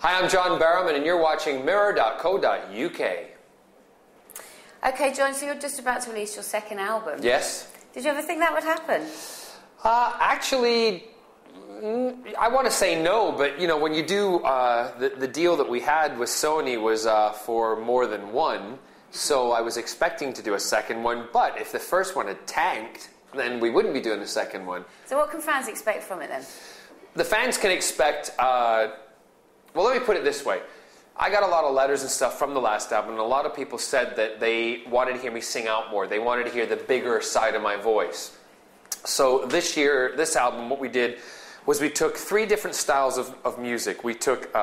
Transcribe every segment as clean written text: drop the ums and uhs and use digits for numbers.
Hi, I'm John Barrowman, and you're watching Mirror.co.uk. Okay, John, so you're just about to release your second album. Yes. Did you ever think that would happen? Actually, I want to say no, but you know, when you do the deal that we had with Sony was for more than one, so I was expecting to do a second one. But if the first one had tanked, then we wouldn't be doing the second one. So what can fans expect from it then? The fans can expect. Well, let me put it this way. I got a lot of letters and stuff from the last album, and a lot of people said that they wanted to hear me sing out more. They wanted to hear the bigger side of my voice. So this year, this album, what we did was we took 3 different styles of music. We took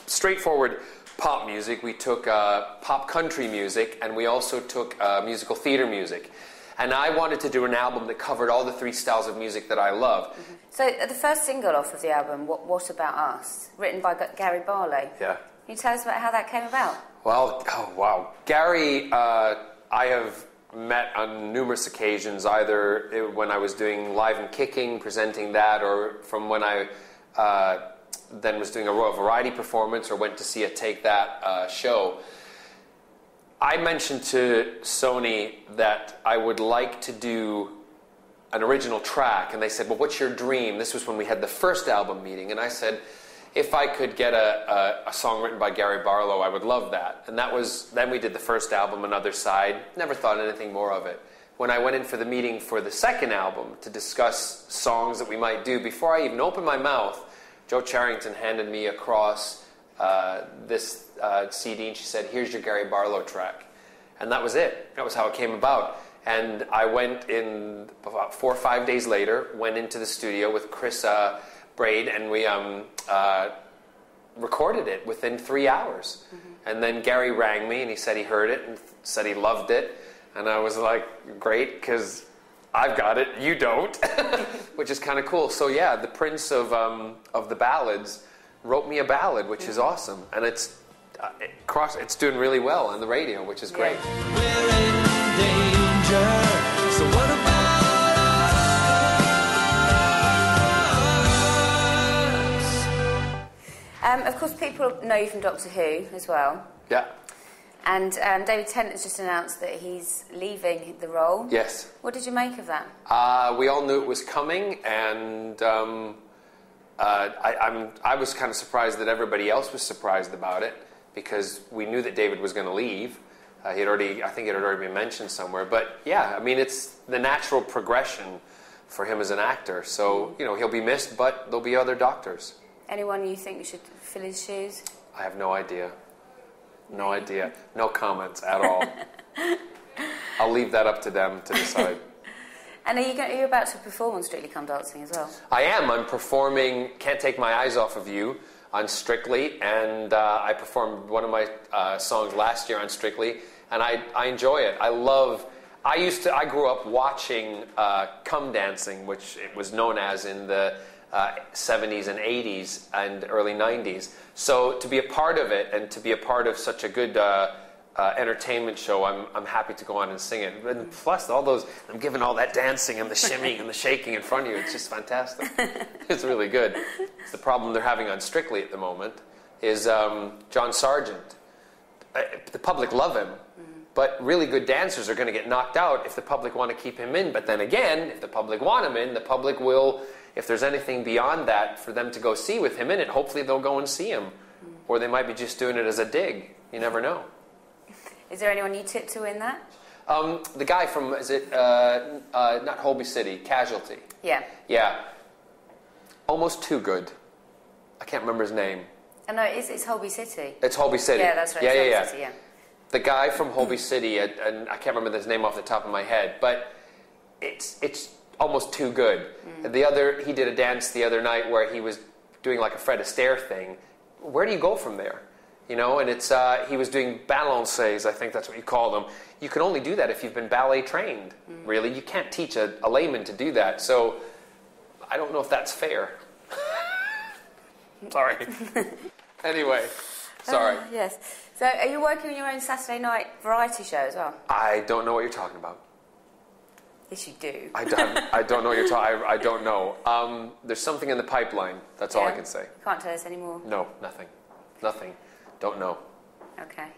straightforward pop music, we took pop country music, and we also took musical theater music. And I wanted to do an album that covered all the 3 styles of music that I love. Mm-hmm. So the first single off of the album, What About Us, written by Gary Barlow. Yeah. Can you tell us about how that came about? Well, oh wow. Gary, I have met on numerous occasions, either when I was doing Live and Kicking, presenting that, or from when I then was doing a Royal Variety performance or went to see a Take That show. I mentioned to Sony that I would like to do an original track, and they said, well, what's your dream? This was when we had the first album meeting, and I said, if I could get a song written by Gary Barlow, I would love that. And that was, then we did the first album, Another Side, never thought anything more of it. When I went in for the meeting for the second album to discuss songs that we might do, before I even opened my mouth, Jo Charrington handed me across this CD, and she said, here's your Gary Barlow track. And that was it. That was how it came about. And I went in about 4 or 5 days later, went into the studio with Chris Braid, and we recorded it within 3 hours. Mm-hmm. And then Gary rang me, and he said he heard it and said he loved it. And I was like, great, because I've got it, you don't, which is kind of cool. So yeah, the Prince of the ballads wrote me a ballad, which is awesome, and it's doing really well on the radio, which is great. Yeah. We're in danger, so what about us? Of course, people know you from Doctor Who as well. Yeah. And David Tennant has just announced that he's leaving the role. Yes. What did you make of that? We all knew it was coming, and I was kind of surprised that everybody else was surprised about it, because we knew that David was going to leave. I think it had already been mentioned somewhere. But yeah, I mean, it's the natural progression for him as an actor. So, you know, he'll be missed, but there'll be other doctors. Anyone you think should fill his shoes? I have no idea. No idea. No comments at all. I'll leave that up to them to decide. And are you about to perform on Strictly Come Dancing as well? I am. I'm performing Can't Take My Eyes Off of You on Strictly, and I performed one of my songs last year on Strictly, and I enjoy it. I grew up watching Come Dancing, which it was known as in the 70s and 80s and early 90s. So to be a part of it and to be a part of such a good entertainment show, I'm happy to go on and sing it. And plus, I'm giving all that dancing and the shimmying and the shaking in front of you. It's just fantastic. It's really good. The problem they're having on Strictly at the moment is John Sargent. The public love him, but really good dancers are going to get knocked out if the public want to keep him in. But then again, if the public want him in, the public will, if there's anything beyond that for them to go see with him in it, hopefully they'll go and see him. Or they might be just doing it as a dig. You never know. Is there anyone you tip to win that? The guy from, is it, not Holby City, Casualty. Yeah. Yeah. Almost too good. I can't remember his name. Oh, no, it's Holby City. It's Holby City. Yeah, that's right. Yeah. City, yeah. The guy from Holby City, and I can't remember his name off the top of my head, but it's almost too good. He did a dance the other night where he was doing like a Fred Astaire thing. Where do you go from there? You know, and he was doing balancés, I think that's what you call them. You can only do that if you've been ballet trained, really. You can't teach a layman to do that. So I don't know if that's fair. Sorry. Anyway, sorry. Yes. So are you working on your own Saturday night variety show as well? I don't know what you're talking about. Yes, you do. I don't know what you're talking. I don't know. There's something in the pipeline. That's all I can say. You can't tell us anymore. No, nothing. Don't know. Okay.